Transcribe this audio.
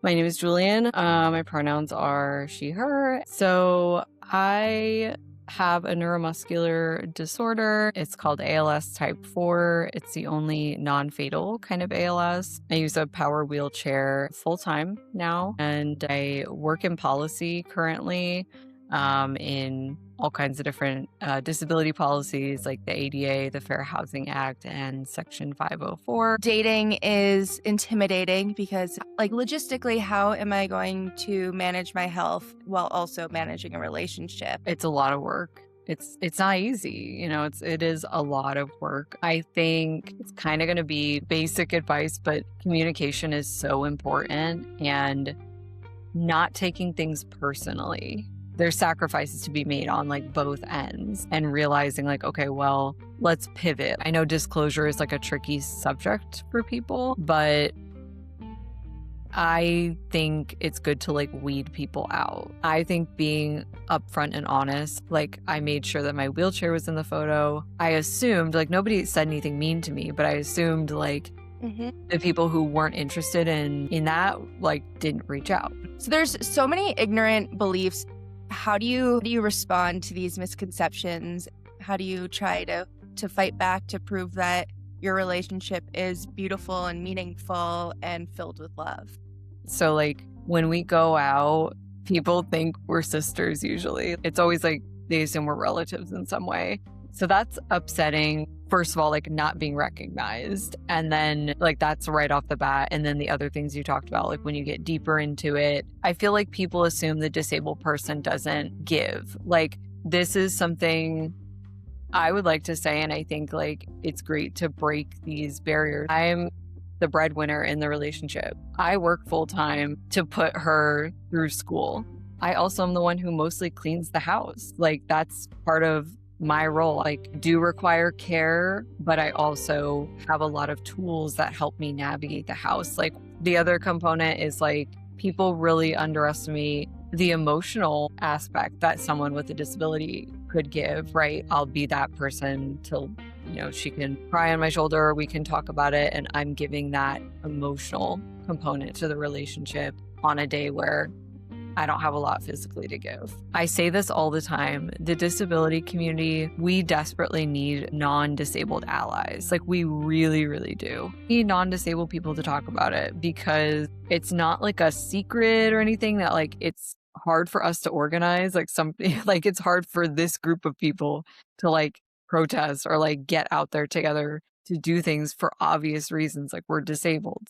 My name is Julian. My pronouns are she, her. So I have a neuromuscular disorder. It's called ALS type 4. It's the only non-fatal kind of ALS. I use a power wheelchair full time now, and I work in policy currently in all kinds of different disability policies like the ADA, the Fair Housing Act, and Section 504. Dating is intimidating because, logistically, how am I going to manage my health while also managing a relationship? It's a lot of work. It's not easy, it is a lot of work. I think it's kind of going to be basic advice, but communication is so important, and not taking things personally. There's sacrifices to be made on both ends, and realizing okay, well, let's pivot. I know disclosure is a tricky subject for people, but I think it's good to weed people out. I think being upfront and honest, I made sure that my wheelchair was in the photo. I assumed nobody said anything mean to me, but I assumed the people who weren't interested in that didn't reach out. So there's so many ignorant beliefs. How do you respond to these misconceptions? How do you try to fight back to prove that your relationship is beautiful and meaningful and filled with love? So when we go out, people think we're sisters usually. It's always they assume we're relatives in some way. So that's upsetting. First of all, not being recognized. And then that's right off the bat. And then the other things you talked about, when you get deeper into it, I feel like people assume the disabled person doesn't give. This is something I would like to say, and I think it's great to break these barriers. I'm the breadwinner in the relationship. I work full time to put her through school. I also am the one who mostly cleans the house. That's part of my role. I do require care, but I also have a lot of tools that help me navigate the house. The other component is people really underestimate the emotional aspect that someone with a disability could give, right? I'll be that person till, she can cry on my shoulder, we can talk about it, and I'm giving that emotional component to the relationship on a day where I don't have a lot physically to give. I say this all the time. The disability community, we desperately need non-disabled allies. We really, really do. We need non-disabled people to talk about it, because it's not a secret or anything that it's hard for us to organize. It's hard for this group of people to protest or get out there together to do things for obvious reasons. We're disabled.